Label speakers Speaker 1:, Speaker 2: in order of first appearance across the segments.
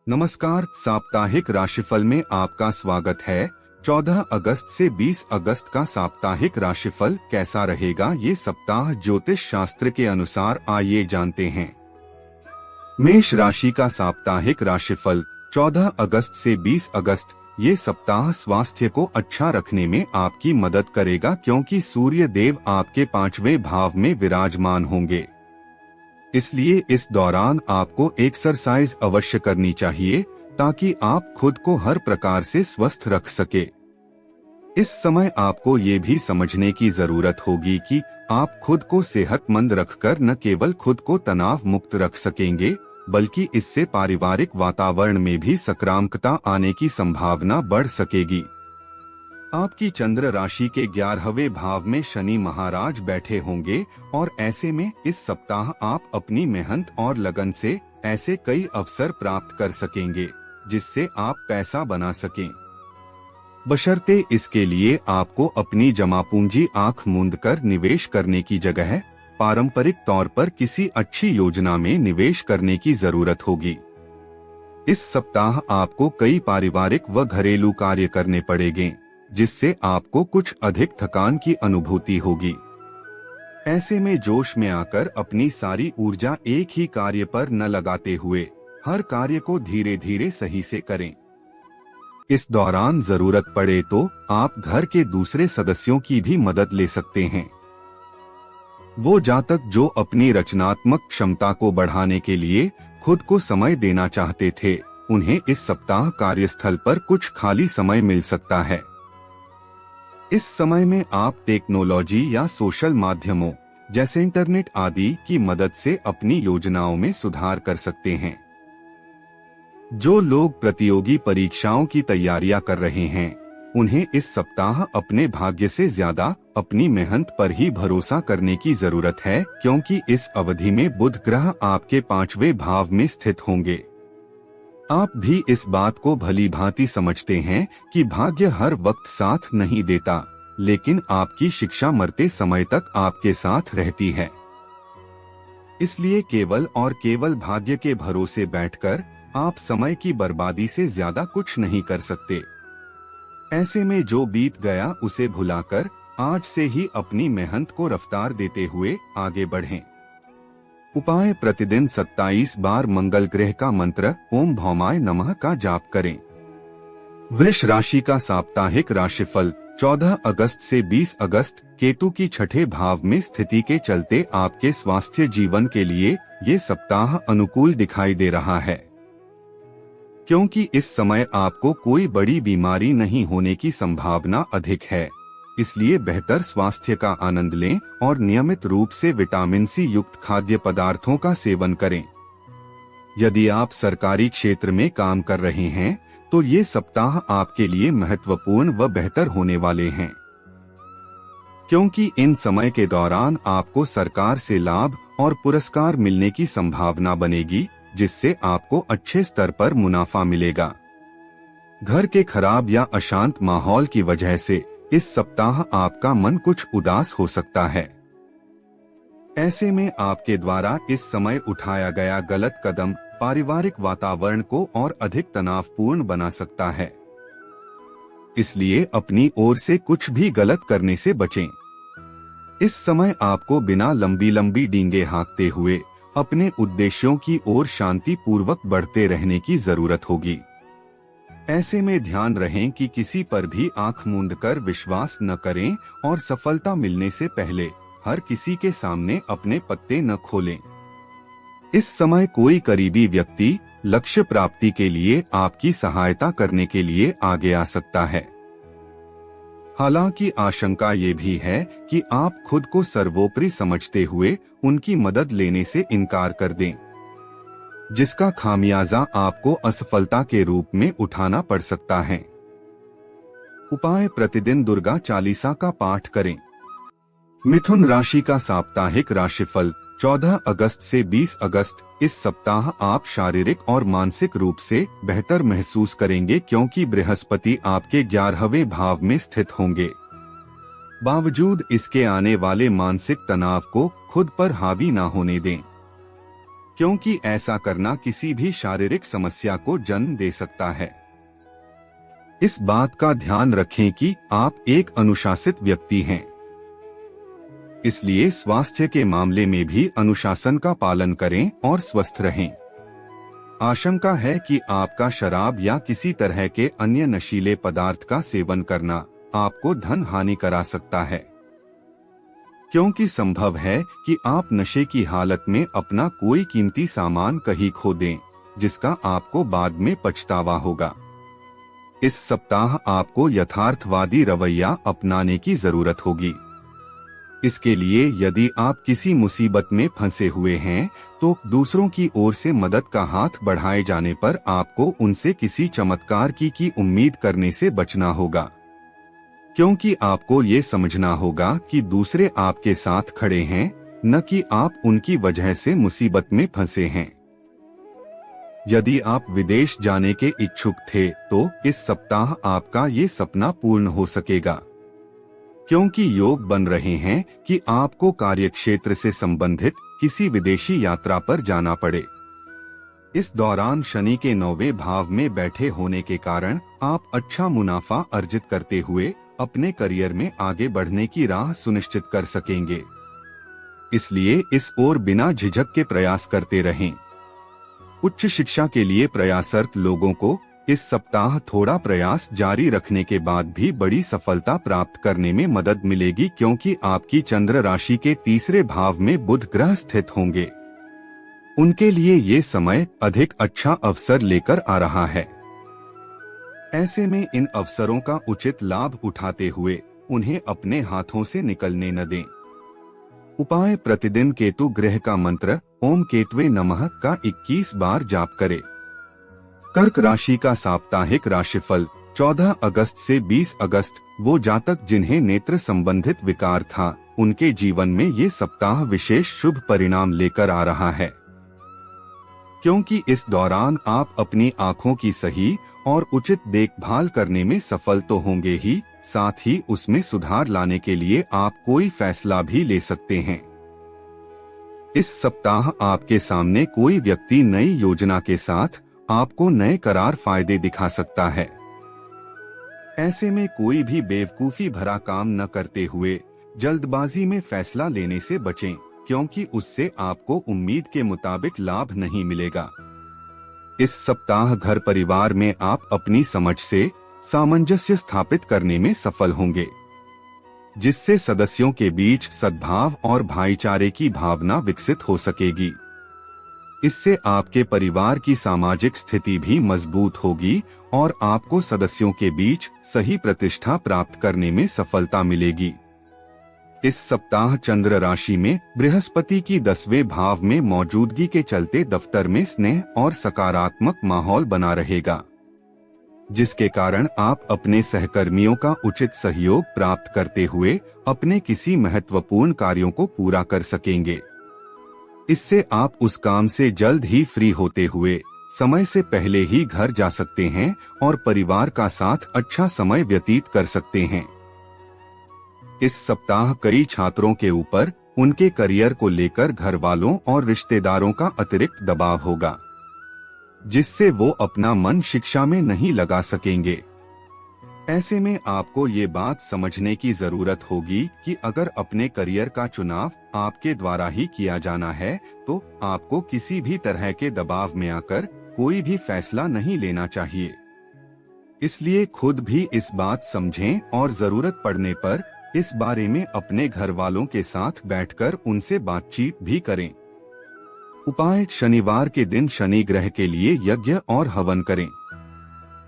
Speaker 1: नमस्कार, साप्ताहिक राशिफल में आपका स्वागत है। 14 अगस्त से 20 अगस्त का साप्ताहिक राशिफल कैसा रहेगा ये सप्ताह ज्योतिष शास्त्र के अनुसार आइए जानते हैं। मेष राशि का साप्ताहिक राशिफल 14 अगस्त से 20 अगस्त। ये सप्ताह स्वास्थ्य को अच्छा रखने में आपकी मदद करेगा क्योंकि सूर्य देव आपके 5वें भाव में विराजमान होंगे। इसलिए इस दौरान आपको एक्सरसाइज अवश्य करनी चाहिए ताकि आप खुद को हर प्रकार से स्वस्थ रख सके। इस समय आपको ये भी समझने की जरूरत होगी कि आप खुद को सेहतमंद रखकर न केवल खुद को तनाव मुक्त रख सकेंगे बल्कि इससे पारिवारिक वातावरण में भी सकारात्मकता आने की संभावना बढ़ सकेगी। आपकी चंद्र राशि के 11वें भाव में शनि महाराज बैठे होंगे और ऐसे में इस सप्ताह आप अपनी मेहनत और लगन से ऐसे कई अवसर प्राप्त कर सकेंगे जिससे आप पैसा बना सकें। बशर्ते इसके लिए आपको अपनी जमा पूंजी आंख मूंद कर निवेश करने की जगह पारंपरिक तौर पर किसी अच्छी योजना में निवेश करने की जरूरत होगी। इस सप्ताह आपको कई पारिवारिक व घरेलू कार्य करने पड़ेंगे जिससे आपको कुछ अधिक थकान की अनुभूति होगी। ऐसे में जोश में आकर अपनी सारी ऊर्जा एक ही कार्य पर न लगाते हुए हर कार्य को धीरे धीरे सही से करें। इस दौरान जरूरत पड़े तो आप घर के दूसरे सदस्यों की भी मदद ले सकते हैं। वो जातक जो अपनी रचनात्मक क्षमता को बढ़ाने के लिए खुद को समय देना चाहते थे, उन्हें इस सप्ताह कार्यस्थल पर कुछ खाली समय मिल सकता है। इस समय में आप टेक्नोलॉजी या सोशल माध्यमों जैसे इंटरनेट आदि की मदद से अपनी योजनाओं में सुधार कर सकते हैं। जो लोग प्रतियोगी परीक्षाओं की तैयारियां कर रहे हैं, उन्हें इस सप्ताह अपने भाग्य से ज्यादा अपनी मेहनत पर ही भरोसा करने की जरूरत है क्योंकि इस अवधि में बुध ग्रह आपके 5वें भाव में स्थित होंगे। आप भी इस बात को भली भांति समझते हैं कि भाग्य हर वक्त साथ नहीं देता, लेकिन आपकी शिक्षा मरते समय तक आपके साथ रहती है। इसलिए केवल और केवल भाग्य के भरोसे बैठकर आप समय की बर्बादी से ज्यादा कुछ नहीं कर सकते। ऐसे में जो बीत गया उसे भुलाकर आज से ही अपनी मेहनत को रफ्तार देते हुए आगे बढ़ें। उपाय: प्रतिदिन 27 बार मंगल ग्रह का मंत्र ओम भौमाय नमः का जाप करें। वृष राशि का साप्ताहिक राशिफल 14 अगस्त से 20 अगस्त। केतु की 6ठे भाव में स्थिति के चलते आपके स्वास्थ्य जीवन के लिए ये सप्ताह अनुकूल दिखाई दे रहा है क्योंकि इस समय आपको कोई बड़ी बीमारी नहीं होने की संभावना अधिक है। इसलिए बेहतर स्वास्थ्य का आनंद लें और नियमित रूप से विटामिन सी युक्त खाद्य पदार्थों का सेवन करें। यदि आप सरकारी क्षेत्र में काम कर रहे हैं तो ये सप्ताह आपके लिए महत्वपूर्ण व बेहतर होने वाले हैं क्योंकि इन समय के दौरान आपको सरकार से लाभ और पुरस्कार मिलने की संभावना बनेगी जिससे आपको अच्छे स्तर पर मुनाफा मिलेगा। घर के खराब या अशांत माहौल की वजह से इस सप्ताह आपका मन कुछ उदास हो सकता है। ऐसे में आपके द्वारा इस समय उठाया गया गलत कदम पारिवारिक वातावरण को और अधिक तनावपूर्ण बना सकता है। इसलिए अपनी ओर से कुछ भी गलत करने से बचें। इस समय आपको बिना लंबी लंबी डींगे हाँकते हुए अपने उद्देश्यों की ओर शांति पूर्वक बढ़ते रहने की जरूरत होगी। ऐसे में ध्यान रहें कि किसी पर भी आंख मूंद कर विश्वास न करें और सफलता मिलने से पहले हर किसी के सामने अपने पत्ते न खोलें। इस समय कोई करीबी व्यक्ति लक्ष्य प्राप्ति के लिए आपकी सहायता करने के लिए आगे आ सकता है। हालांकि आशंका ये भी है कि आप खुद को सर्वोपरि समझते हुए उनकी मदद लेने से इनकार कर दें, जिसका खामियाजा आपको असफलता के रूप में उठाना पड़ सकता है। उपाय: प्रतिदिन दुर्गा चालीसा का पाठ करें। मिथुन राशि का साप्ताहिक राशिफल 14 अगस्त से 20 अगस्त। इस सप्ताह आप शारीरिक और मानसिक रूप से बेहतर महसूस करेंगे क्योंकि बृहस्पति आपके 11वें भाव में स्थित होंगे। बावजूद इसके आने वाले मानसिक तनाव को खुद पर हावी न होने दें। क्योंकि ऐसा करना किसी भी शारीरिक समस्या को जन्म दे सकता है। इस बात का ध्यान रखें कि आप एक अनुशासित व्यक्ति हैं, इसलिए स्वास्थ्य के मामले में भी अनुशासन का पालन करें और स्वस्थ रहें। आशंका है कि आपका शराब या किसी तरह के अन्य नशीले पदार्थ का सेवन करना आपको धन हानि करा सकता है, क्योंकि संभव है कि आप नशे की हालत में अपना कोई कीमती सामान कहीं खो दें, जिसका आपको बाद में पछतावा होगा। इस सप्ताह आपको यथार्थवादी रवैया अपनाने की जरूरत होगी। इसके लिए यदि आप किसी मुसीबत में फंसे हुए हैं तो दूसरों की ओर से मदद का हाथ बढ़ाए जाने पर आपको उनसे किसी चमत्कार की उम्मीद करने से बचना होगा, क्योंकि आपको ये समझना होगा कि दूसरे आपके साथ खड़े हैं, न कि आप उनकी वजह से मुसीबत में फंसे हैं। यदि आप विदेश जाने के इच्छुक थे तो इस सप्ताह आपका ये सपना पूर्ण हो सकेगा, क्योंकि योग बन रहे हैं कि आपको कार्यक्षेत्र से संबंधित किसी विदेशी यात्रा पर जाना पड़े। इस दौरान शनि के 9वें भाव में बैठे होने के कारण आप अच्छा मुनाफा अर्जित करते हुए अपने करियर में आगे बढ़ने की राह सुनिश्चित कर सकेंगे। इसलिए इस ओर बिना झिझक के प्रयास करते रहें। उच्च शिक्षा के लिए प्रयासरत लोगों को इस सप्ताह थोड़ा प्रयास जारी रखने के बाद भी बड़ी सफलता प्राप्त करने में मदद मिलेगी, क्योंकि आपकी चंद्र राशि के 3रे भाव में बुध ग्रह स्थित होंगे। उनके लिए ये समय अधिक अच्छा अवसर लेकर आ रहा है। ऐसे में इन अवसरों का उचित लाभ उठाते हुए उन्हें अपने हाथों से निकलने न दें। उपाय: प्रतिदिन केतु ग्रह का मंत्र ओम केतवे नमः का 21 बार जाप करें। कर्क राशि का साप्ताहिक राशिफल 14 अगस्त से 20 अगस्त। वो जातक जिन्हें नेत्र संबंधित विकार था, उनके जीवन में ये सप्ताह विशेष शुभ परिणाम लेकर आ रहा है, क्योंकि इस दौरान आप अपनी आँखों की सही और उचित देखभाल करने में सफल तो होंगे ही, साथ ही उसमें सुधार लाने के लिए आप कोई फैसला भी ले सकते हैं। इस सप्ताह आपके सामने कोई व्यक्ति नई योजना के साथ आपको नए करार फायदे दिखा सकता है। ऐसे में कोई भी बेवकूफी भरा काम न करते हुए जल्दबाजी में फैसला लेने से बचें, क्योंकि उससे आपको उम्मीद के मुताबिक लाभ नहीं मिलेगा। इस सप्ताह घर परिवार में आप अपनी समझ से सामंजस्य स्थापित करने में सफल होंगे, जिससे सदस्यों के बीच सद्भाव और भाईचारे की भावना विकसित हो सकेगी। इससे आपके परिवार की सामाजिक स्थिति भी मजबूत होगी और आपको सदस्यों के बीच सही प्रतिष्ठा प्राप्त करने में सफलता मिलेगी। इस सप्ताह चंद्र राशि में बृहस्पति की 10वें भाव में मौजूदगी के चलते दफ्तर में स्नेह और सकारात्मक माहौल बना रहेगा, जिसके कारण आप अपने सहकर्मियों का उचित सहयोग प्राप्त करते हुए अपने किसी महत्वपूर्ण कार्यों को पूरा कर सकेंगे। इससे आप उस काम से जल्द ही फ्री होते हुए समय से पहले ही घर जा सकते हैं और परिवार का साथ अच्छा समय व्यतीत कर सकते हैं। इस सप्ताह कई छात्रों के ऊपर उनके करियर को लेकर घर वालों और रिश्तेदारों का अतिरिक्त दबाव होगा, जिससे वो अपना मन शिक्षा में नहीं लगा सकेंगे। ऐसे में आपको ये बात समझने की जरूरत होगी कि अगर अपने करियर का चुनाव आपके द्वारा ही किया जाना है तो आपको किसी भी तरह के दबाव में आकर कोई भी फैसला नहीं लेना चाहिए। इसलिए खुद भी इस बात समझें और जरूरत पड़ने पर इस बारे में अपने घर वालों के साथ बैठकर उनसे बातचीत भी करें। उपाय: शनिवार के दिन शनि ग्रह के लिए यज्ञ और हवन करें।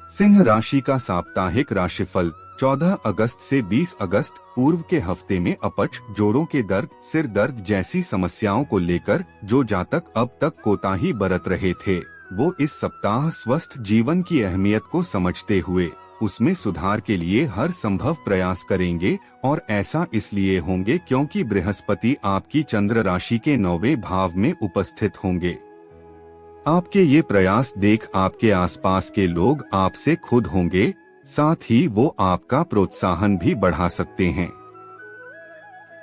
Speaker 1: सिंह राशि का साप्ताहिक राशिफल 14 अगस्त से 20 अगस्त। पूर्व के हफ्ते में अपच, जोड़ों के दर्द, सिर दर्द जैसी समस्याओं को लेकर जो जातक अब तक कोताही बरत रहे थे, वो इस सप्ताह स्वस्थ जीवन की अहमियत को समझते हुए उसमें सुधार के लिए हर संभव प्रयास करेंगे, और ऐसा इसलिए होंगे क्योंकि बृहस्पति आपकी चंद्र राशि के 9वें भाव में उपस्थित होंगे। आपके ये प्रयास देख आपके आसपास के लोग आपसे खुद होंगे, साथ ही वो आपका प्रोत्साहन भी बढ़ा सकते हैं।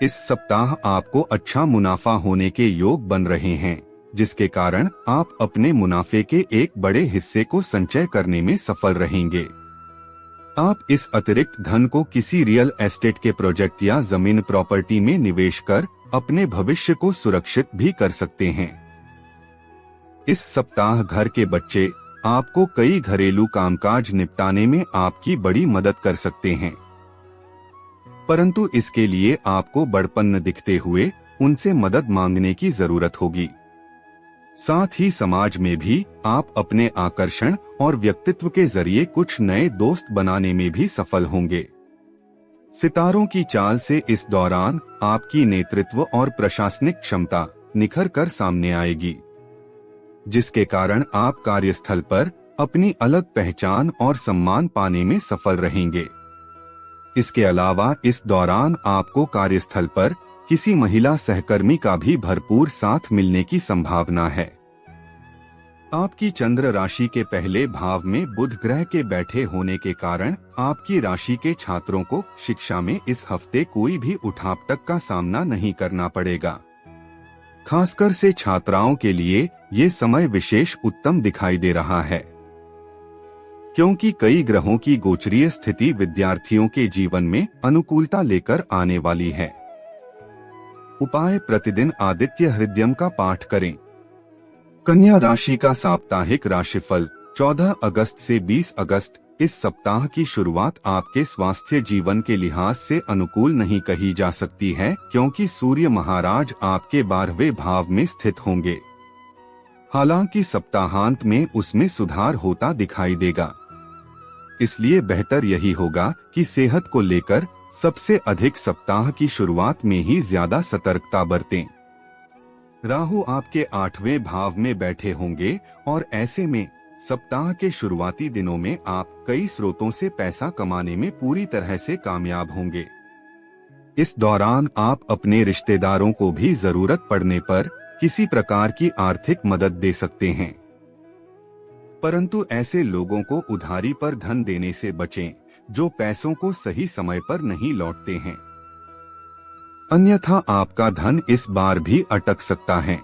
Speaker 1: इस सप्ताह आपको अच्छा मुनाफा होने के योग बन रहे हैं, जिसके कारण आप अपने मुनाफे के एक बड़े हिस्से को संचय करने में सफल रहेंगे। आप इस अतिरिक्त धन को किसी रियल एस्टेट के प्रोजेक्ट या जमीन प्रॉपर्टी में निवेश कर अपने भविष्य को सुरक्षित भी कर सकते हैं। इस सप्ताह घर के बच्चे आपको कई घरेलू कामकाज निपटाने में आपकी बड़ी मदद कर सकते हैं, परंतु इसके लिए आपको बड़पन दिखते हुए उनसे मदद मांगने की जरूरत होगी। साथ ही समाज में भी आप अपने आकर्षण और व्यक्तित्व के जरिए कुछ नए दोस्त बनाने में भी सफल होंगे। सितारों की चाल से इस दौरान आपकी नेतृत्व और प्रशासनिक क्षमता निखर कर सामने आएगी, जिसके कारण आप कार्यस्थल पर अपनी अलग पहचान और सम्मान पाने में सफल रहेंगे। इसके अलावा इस दौरान आपको कार्यस्थल पर किसी महिला सहकर्मी का भी भरपूर साथ मिलने की संभावना है। आपकी चंद्र राशि के पहले भाव में बुध ग्रह के बैठे होने के कारण आपकी राशि के छात्रों को शिक्षा में इस हफ्ते कोई भी उठापटक का सामना नहीं करना पड़ेगा। खासकर से छात्राओं के लिए ये समय विशेष उत्तम दिखाई दे रहा है, क्योंकि कई ग्रहों की गोचरीय स्थिति विद्यार्थियों के जीवन में अनुकूलता लेकर आने वाली है। उपाय: प्रतिदिन आदित्य हृदयम का पाठ करें। कन्या राशि का साप्ताहिक राशिफल 14 अगस्त से 20 अगस्त। इस सप्ताह की शुरुआत आपके स्वास्थ्य जीवन के लिहाज से अनुकूल नहीं कही जा सकती है, क्योंकि सूर्य महाराज आपके 12वें भाव में स्थित होंगे। हालांकि सप्ताहांत में उसमें सुधार होता दिखाई देगा, इसलिए बेहतर यही होगा कि सेहत को लेकर सबसे अधिक सप्ताह की शुरुआत में ही ज्यादा सतर्कता बरतें। राहु आपके 8वें भाव में बैठे होंगे और ऐसे में सप्ताह के शुरुआती दिनों में आप कई स्रोतों से पैसा कमाने में पूरी तरह से कामयाब होंगे। इस दौरान आप अपने रिश्तेदारों को भी जरूरत पड़ने पर किसी प्रकार की आर्थिक मदद दे सकते हैं, परंतु ऐसे लोगों को उधारी पर धन देने से बचें जो पैसों को सही समय पर नहीं लौटते हैं, अन्यथा आपका धन इस बार भी अटक सकता है।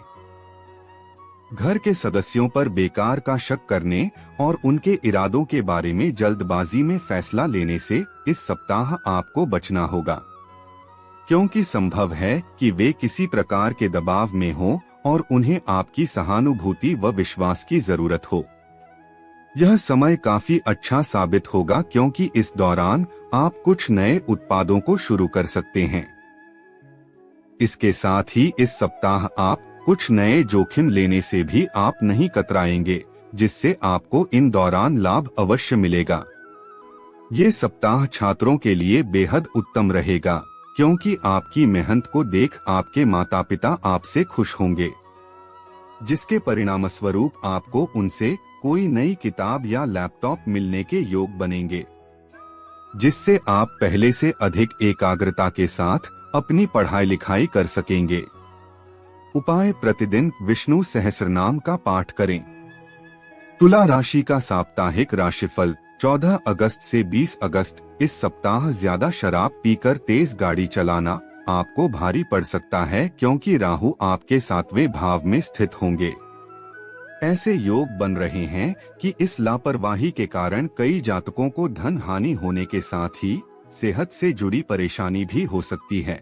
Speaker 1: घर के सदस्यों पर बेकार का शक करने और उनके इरादों के बारे में जल्दबाजी में फैसला लेने से इस सप्ताह आपको बचना होगा, क्योंकि संभव है कि वे किसी प्रकार के दबाव में हों और उन्हें आपकी सहानुभूति व विश्वास की जरूरत हो। यह समय काफी अच्छा साबित होगा, क्योंकि इस दौरान आप कुछ नए उत्पादों को शुरू कर सकते हैं। इसके साथ ही इस सप्ताह आप कुछ नए जोखिम लेने से भी आप नहीं कतराएंगे, जिससे आपको इन दौरान लाभ अवश्य मिलेगा। ये सप्ताह छात्रों के लिए बेहद उत्तम रहेगा, क्योंकि आपकी मेहनत को देख आपके माता पिता आपसे खुश होंगे, जिसके परिणामस्वरूप आपको उनसे कोई नई किताब या लैपटॉप मिलने के योग बनेंगे, जिससे आप पहले से अधिक एकाग्रता के साथ अपनी पढ़ाई लिखाई कर सकेंगे। उपाय: प्रतिदिन विष्णु सहस्रनाम का पाठ करें। तुला राशि का साप्ताहिक राशिफल 14 अगस्त से 20 अगस्त। इस सप्ताह ज्यादा शराब पीकर तेज गाड़ी चलाना आपको भारी पड़ सकता है, क्योंकि राहु आपके 7वें भाव में स्थित होंगे। ऐसे योग बन रहे हैं कि इस लापरवाही के कारण कई जातकों को धन हानि होने के साथ ही सेहत से जुड़ी परेशानी भी हो सकती है।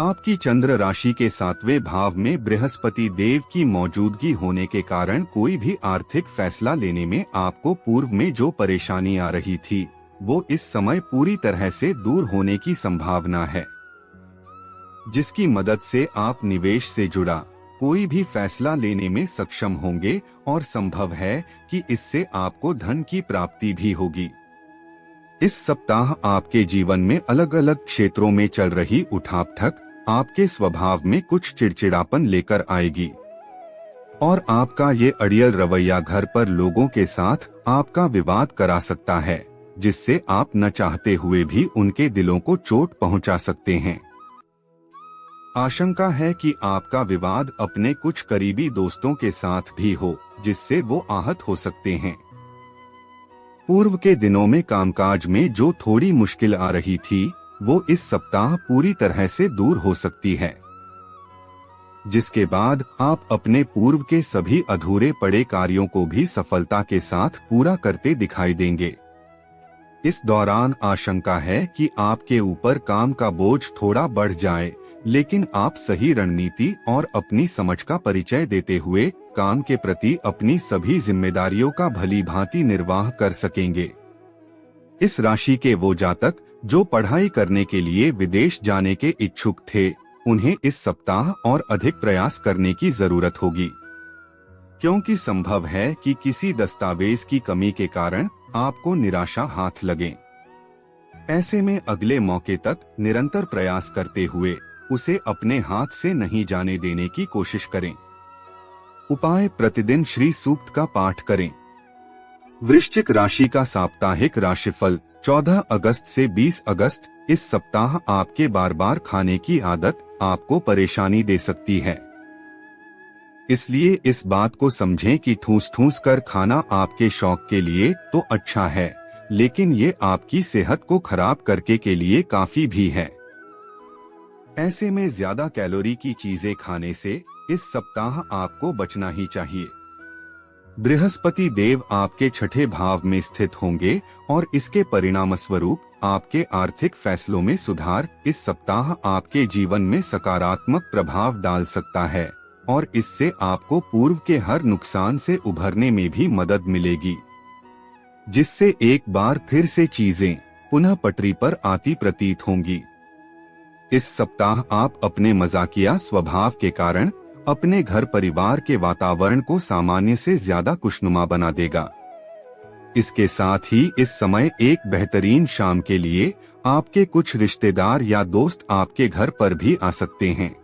Speaker 1: आपकी चंद्र राशि के 7वें भाव में बृहस्पति देव की मौजूदगी होने के कारण कोई भी आर्थिक फैसला लेने में आपको पूर्व में जो परेशानी आ रही थी, वो इस समय पूरी तरह से दूर होने की संभावना है, जिसकी मदद से आप निवेश से जुड़ा कोई भी फैसला लेने में सक्षम होंगे और संभव है कि इससे आपको धन की प्राप्ति भी होगी। इस सप्ताह आपके जीवन में अलग अलग क्षेत्रों में चल रही उठापटक आपके स्वभाव में कुछ चिड़चिड़ापन लेकर आएगी, और आपका ये अड़ियल रवैया घर पर लोगों के साथ आपका विवाद करा सकता है, जिससे आप न चाहते हुए भी उनके दिलों को चोट पहुंचा सकते हैं। आशंका है कि आपका विवाद अपने कुछ करीबी दोस्तों के साथ भी हो, जिससे वो आहत हो सकते हैं। पूर्व के दिनों में कामकाज में जो थोड़ी मुश्किल आ रही थी, वो इस सप्ताह पूरी तरह से दूर हो सकती है। जिसके बाद आप अपने पूर्व के सभी अधूरे पड़े कार्यों को भी सफलता के साथ पूरा करते दिखाई देंगे। इस दौरान आशंका है कि आपके ऊपर काम का बोझ थोड़ा बढ़ जाए, लेकिन आप सही रणनीति और अपनी समझ का परिचय देते हुए काम के प्रति अपनी सभी जिम्मेदारियों का भलीभांति निर्वाह कर सकेंगे। इस राशि के वो जातक जो पढ़ाई करने के लिए विदेश जाने के इच्छुक थे, उन्हें इस सप्ताह और अधिक प्रयास करने की जरूरत होगी, क्योंकि संभव है कि किसी दस्तावेज की कमी के कारण आपको निराशा हाथ लगे। ऐसे में अगले मौके तक निरंतर प्रयास करते हुए उसे अपने हाथ से नहीं जाने देने की कोशिश करें। उपाय: प्रतिदिन श्री सूक्त का पाठ करें। वृश्चिक राशि का साप्ताहिक राशिफल 14 अगस्त से 20 अगस्त। इस सप्ताह आपके बार बार खाने की आदत आपको परेशानी दे सकती है, इसलिए इस बात को समझें कि ठूस ठूस कर खाना आपके शौक के लिए तो अच्छा है, लेकिन ये आपकी सेहत को खराब करके के लिए काफी भी है। ऐसे में ज्यादा कैलोरी की चीजें खाने से इस सप्ताह आपको बचना ही चाहिए। बृहस्पति देव आपके छठे भाव में स्थित होंगे और इसके परिणाम स्वरूप आपके आर्थिक फैसलों में सुधार इस सप्ताह आपके जीवन में सकारात्मक प्रभाव डाल सकता है और इससे आपको पूर्व के हर नुकसान से उभरने में भी मदद मिलेगी, जिससे एक बार फिर से चीजें पुनः पटरी पर आती प्रतीत होंगी। इस सप्ताह आप अपने मजाकिया स्वभाव के कारण अपने घर परिवार के वातावरण को सामान्य से ज्यादा खुशनुमा बना देगा। इसके साथ ही इस समय एक बेहतरीन शाम के लिए आपके कुछ रिश्तेदार या दोस्त आपके घर पर भी आ सकते हैं।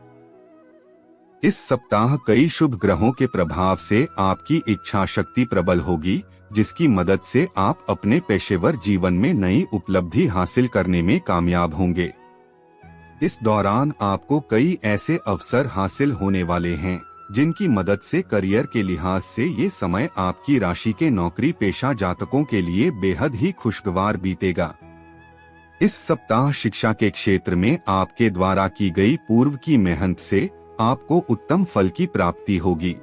Speaker 1: इस सप्ताह कई शुभ ग्रहों के प्रभाव से आपकी इच्छा शक्ति प्रबल होगी, जिसकी मदद से आप अपने पेशेवर जीवन में नई उपलब्धि हासिल करने में कामयाब होंगे। इस दौरान आपको कई ऐसे अवसर हासिल होने वाले हैं जिनकी मदद से करियर के लिहाज से ये समय आपकी राशि के नौकरी पेशा जातकों के लिए बेहद ही खुशगवार बीतेगा। इस सप्ताह शिक्षा के क्षेत्र में आपके द्वारा की गई पूर्व की मेहनत से आपको उत्तम फल की प्राप्ति होगी।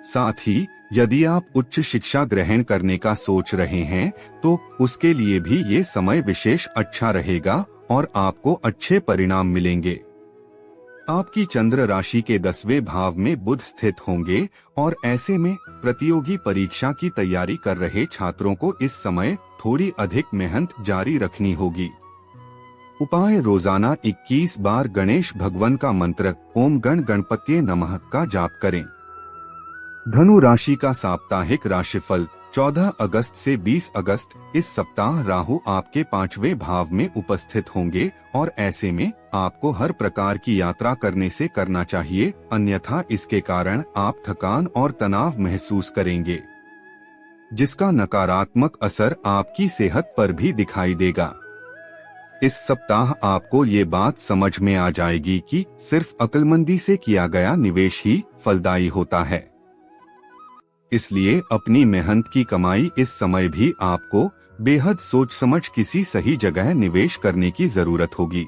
Speaker 1: साथ ही यदि आप उच्च शिक्षा ग्रहण करने का सोच रहे हैं तो उसके लिए भी ये समय विशेष अच्छा रहेगा और आपको अच्छे परिणाम मिलेंगे। आपकी चंद्र राशि के 10वें भाव में बुध स्थित होंगे और ऐसे में प्रतियोगी परीक्षा की तैयारी कर रहे छात्रों को इस समय थोड़ी अधिक मेहनत जारी रखनी होगी। उपाय: रोजाना 21 बार गणेश भगवान का मंत्र ओम गण गणपतये नमः का जाप करें। धनु राशि का साप्ताहिक राशिफल 14 अगस्त से 20 अगस्त। इस सप्ताह राहु आपके 5वें भाव में उपस्थित होंगे और ऐसे में आपको हर प्रकार की यात्रा करने से करना चाहिए, अन्यथा इसके कारण आप थकान और तनाव महसूस करेंगे, जिसका नकारात्मक असर आपकी सेहत पर भी दिखाई देगा। इस सप्ताह आपको ये बात समझ में आ जाएगी कि सिर्फ अक्लमंदी से किया गया निवेश ही फलदायी होता है। इसलिए अपनी मेहनत की कमाई इस समय भी आपको बेहद सोच समझ किसी सही जगह निवेश करने की जरूरत होगी।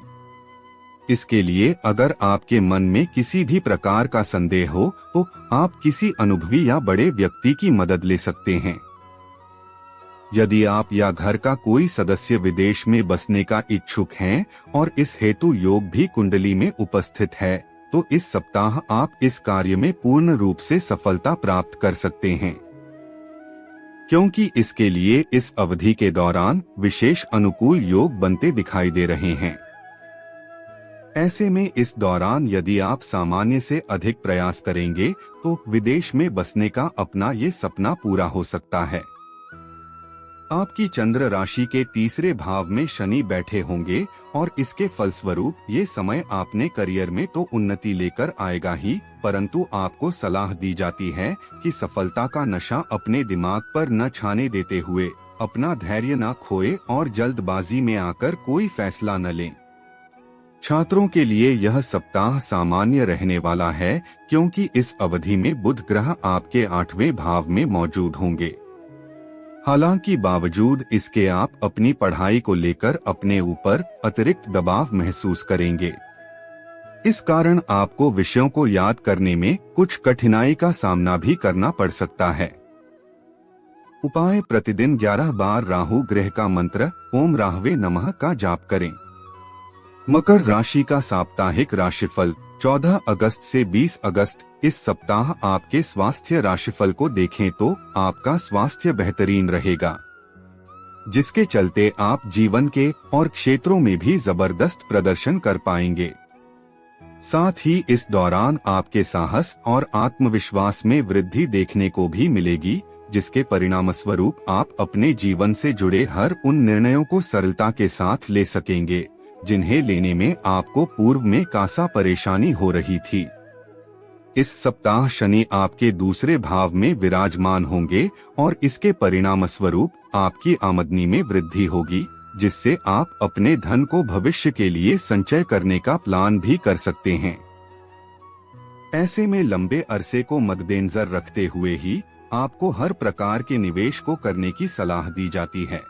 Speaker 1: इसके लिए अगर आपके मन में किसी भी प्रकार का संदेह हो तो आप किसी अनुभवी या बड़े व्यक्ति की मदद ले सकते हैं। यदि आप या घर का कोई सदस्य विदेश में बसने का इच्छुक हैं और इस हेतु योग भी कुंडली में उपस्थित है तो इस सप्ताह आप इस कार्य में पूर्ण रूप से सफलता प्राप्त कर सकते हैं, क्योंकि इसके लिए इस अवधि के दौरान विशेष अनुकूल योग बनते दिखाई दे रहे हैं। ऐसे में इस दौरान यदि आप सामान्य से अधिक प्रयास करेंगे तो विदेश में बसने का अपना ये सपना पूरा हो सकता है। आपकी चंद्र राशि के 3रे भाव में शनि बैठे होंगे और इसके फलस्वरूप ये समय आपने करियर में तो उन्नति लेकर आएगा ही, परंतु आपको सलाह दी जाती है कि सफलता का नशा अपने दिमाग पर न छाने देते हुए अपना धैर्य न खोए और जल्दबाजी में आकर कोई फैसला न लें। छात्रों के लिए यह सप्ताह सामान्य रहने वाला है, क्योंकि इस अवधि में बुध ग्रह आपके 8वें भाव में मौजूद होंगे। हालांकि बावजूद इसके आप अपनी पढ़ाई को लेकर अपने ऊपर अतिरिक्त दबाव महसूस करेंगे। इस कारण आपको विषयों को याद करने में कुछ कठिनाई का सामना भी करना पड़ सकता है। उपाय: प्रतिदिन 11 बार राहु ग्रह का मंत्र ओम राहवे नमः का जाप करें। मकर राशि का साप्ताहिक राशिफल 14 अगस्त से 20 अगस्त। इस सप्ताह आपके स्वास्थ्य राशिफल को देखें तो आपका स्वास्थ्य बेहतरीन रहेगा, जिसके चलते आप जीवन के और क्षेत्रों में भी जबरदस्त प्रदर्शन कर पाएंगे। साथ ही इस दौरान आपके साहस और आत्मविश्वास में वृद्धि देखने को भी मिलेगी, जिसके परिणामस्वरूप आप अपने जीवन से जुड़े हर उन निर्णयों को सरलता के साथ ले सकेंगे जिन्हें लेने में आपको पूर्व में कासा परेशानी हो रही थी। इस सप्ताह शनि आपके दूसरे भाव में विराजमान होंगे और इसके परिणामस्वरूप आपकी आमदनी में वृद्धि होगी, जिससे आप अपने धन को भविष्य के लिए संचय करने का प्लान भी कर सकते हैं। ऐसे में लंबे अरसे को मद्देनजर रखते हुए ही आपको हर प्रकार के निवेश को करने की सलाह दी जाती है।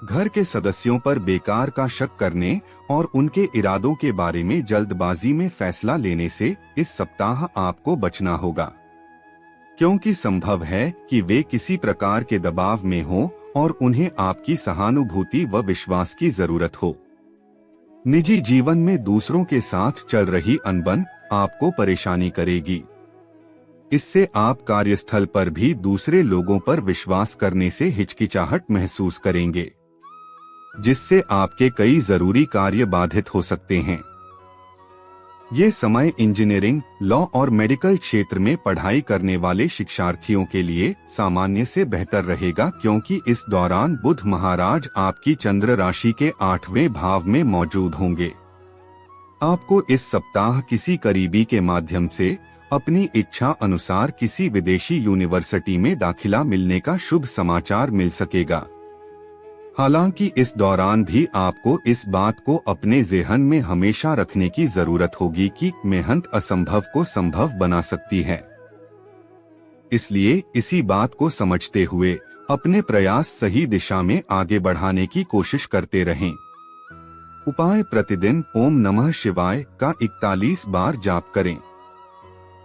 Speaker 1: घर के सदस्यों पर बेकार का शक करने और उनके इरादों के बारे में जल्दबाजी में फैसला लेने से इस सप्ताह आपको बचना होगा, क्योंकि संभव है कि वे किसी प्रकार के दबाव में हों और उन्हें आपकी सहानुभूति व विश्वास की जरूरत हो। निजी जीवन में दूसरों के साथ चल रही अनबन आपको परेशानी करेगी। इससे आप कार्यस्थल पर भी दूसरे लोगों पर विश्वास करने से हिचकिचाहट महसूस करेंगे, जिससे आपके कई जरूरी कार्य बाधित हो सकते हैं। ये समय इंजीनियरिंग, लॉ और मेडिकल क्षेत्र में पढ़ाई करने वाले शिक्षार्थियों के लिए सामान्य से बेहतर रहेगा, क्योंकि इस दौरान बुध महाराज आपकी चंद्र राशि के 8वें भाव में मौजूद होंगे। आपको इस सप्ताह किसी करीबी के माध्यम से अपनी इच्छा अनुसार किसी विदेशी यूनिवर्सिटी में दाखिला मिलने का शुभ समाचार मिल सकेगा। हालांकि इस दौरान भी आपको इस बात को अपने ज़हन में हमेशा रखने की जरूरत होगी कि मेहनत असंभव को संभव बना सकती है। इसलिए इसी बात को समझते हुए अपने प्रयास सही दिशा में आगे बढ़ाने की कोशिश करते रहें। उपाय: प्रतिदिन ओम नमः शिवाय का 41 बार जाप करें।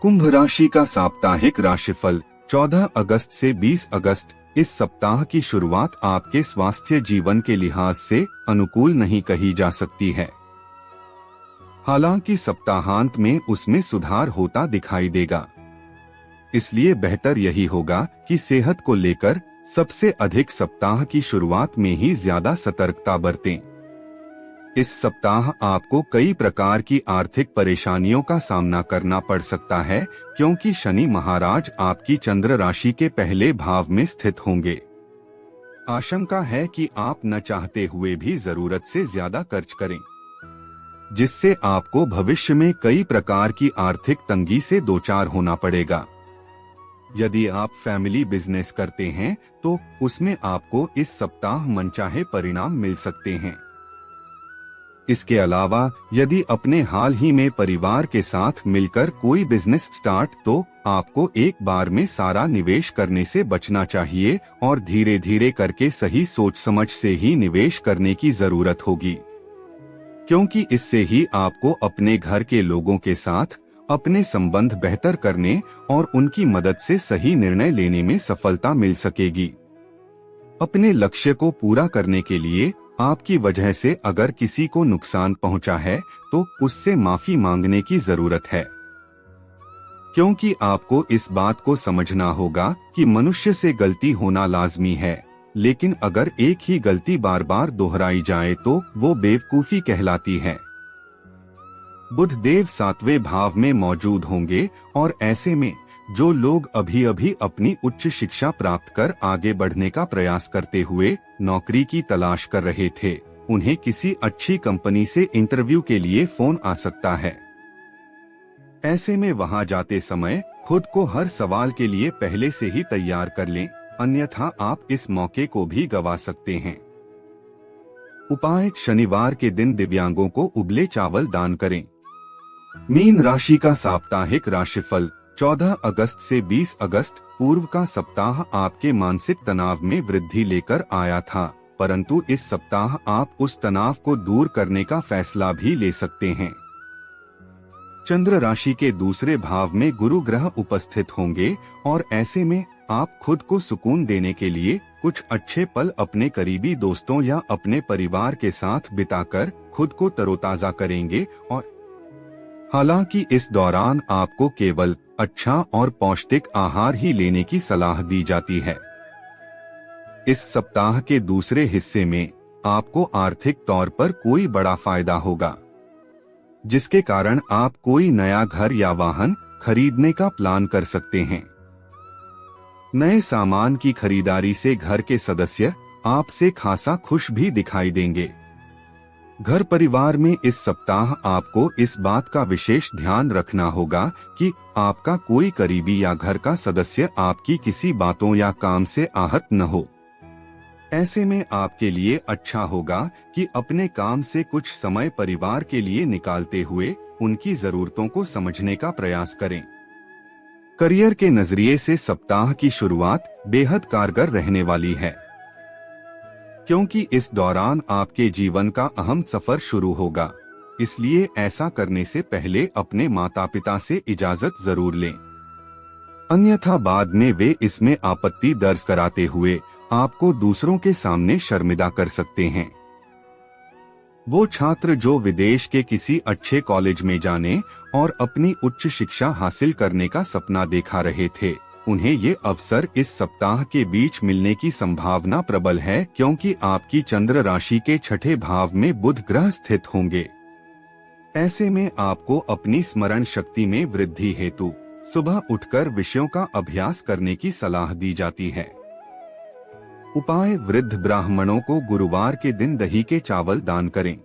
Speaker 1: कुंभ राशि का साप्ताहिक राशिफल 14 अगस्त से 20 अगस्त। इस सप्ताह की शुरुआत आपके स्वास्थ्य जीवन के लिहाज से अनुकूल नहीं कही जा सकती है। हालांकि सप्ताहांत में उसमें सुधार होता दिखाई देगा। इसलिए बेहतर यही होगा कि सेहत को लेकर सबसे अधिक सप्ताह की शुरुआत में ही ज्यादा सतर्कता बरतें। इस सप्ताह आपको कई प्रकार की आर्थिक परेशानियों का सामना करना पड़ सकता है, क्योंकि शनि महाराज आपकी चंद्र राशि के पहले भाव में स्थित होंगे। आशंका है कि आप न चाहते हुए भी जरूरत से ज्यादा खर्च करें, जिससे आपको भविष्य में कई प्रकार की आर्थिक तंगी से दोचार होना पड़ेगा। यदि आप फैमिली बिजनेस करते हैं तो उसमें आपको इस सप्ताह मनचाहे परिणाम मिल सकते हैं। इसके अलावा यदि अपने हाल ही में परिवार के साथ मिलकर कोई बिजनेस स्टार्ट तो आपको एक बार में सारा निवेश करने से बचना चाहिए और धीरे धीरे करके सही सोच समझ से ही निवेश करने की जरूरत होगी, क्योंकि इससे ही आपको अपने घर के लोगों के साथ अपने संबंध बेहतर करने और उनकी मदद से सही निर्णय लेने में सफलता मिल सकेगी। अपने लक्ष्य को पूरा करने के लिए आपकी वजह से अगर किसी को नुकसान पहुंचा है तो उससे माफी मांगने की जरूरत है, क्योंकि आपको इस बात को समझना होगा कि मनुष्य से गलती होना लाजमी है, लेकिन अगर एक ही गलती बार बार दोहराई जाए तो वो बेवकूफी कहलाती है। बुध देव 7वें भाव में मौजूद होंगे और ऐसे में जो लोग अभी अभी अपनी उच्च शिक्षा प्राप्त कर आगे बढ़ने का प्रयास करते हुए नौकरी की तलाश कर रहे थे, उन्हें किसी अच्छी कंपनी से इंटरव्यू के लिए फोन आ सकता है। ऐसे में वहां जाते समय खुद को हर सवाल के लिए पहले से ही तैयार कर लें, अन्यथा आप इस मौके को भी गंवा सकते हैं। उपाय: शनिवार के दिन दिव्यांगों को उबले चावल दान करें। मीन राशि का साप्ताहिक राशिफल 14 अगस्त से 20 अगस्त। पूर्व का सप्ताह आपके मानसिक तनाव में वृद्धि लेकर आया था, परंतु इस सप्ताह आप उस तनाव को दूर करने का फैसला भी ले सकते हैं। चंद्र राशि के दूसरे भाव में गुरु ग्रह उपस्थित होंगे और ऐसे में आप खुद को सुकून देने के लिए कुछ अच्छे पल अपने करीबी दोस्तों या अपने परिवार के साथ बिताकर खुद को तरोताजा करेंगे। और हालांकि इस दौरान आपको केवल अच्छा और पौष्टिक आहार ही लेने की सलाह दी जाती है। इस सप्ताह के दूसरे हिस्से में आपको आर्थिक तौर पर कोई बड़ा फायदा होगा, जिसके कारण आप कोई नया घर या वाहन खरीदने का प्लान कर सकते हैं। नए सामान की खरीदारी से घर के सदस्य आपसे खासा खुश भी दिखाई देंगे। घर परिवार में इस सप्ताह आपको इस बात का विशेष ध्यान रखना होगा कि आपका कोई करीबी या घर का सदस्य आपकी किसी बातों या काम से आहत न हो। ऐसे में आपके लिए अच्छा होगा कि अपने काम से कुछ समय परिवार के लिए निकालते हुए उनकी जरूरतों को समझने का प्रयास करें। करियर के नजरिए से सप्ताह की शुरुआत बेहद कारगर रहने वाली है, क्योंकि इस दौरान आपके जीवन का अहम सफर शुरू होगा। इसलिए ऐसा करने से पहले अपने माता पिता से इजाजत जरूर लें, अन्यथा बाद में वे इसमें आपत्ति दर्ज कराते हुए आपको दूसरों के सामने शर्मिंदा कर सकते हैं। वो छात्र जो विदेश के किसी अच्छे कॉलेज में जाने और अपनी उच्च शिक्षा हासिल करने का सपना देखा रहे थे, उन्हें ये अवसर इस सप्ताह के बीच मिलने की संभावना प्रबल है, क्योंकि आपकी चंद्र राशि के छठे भाव में बुध ग्रह स्थित होंगे। ऐसे में आपको अपनी स्मरण शक्ति में वृद्धि हेतु सुबह उठकर विषयों का अभ्यास करने की सलाह दी जाती है। उपाय: वृद्ध ब्राह्मणों को गुरुवार के दिन दही के चावल दान करें।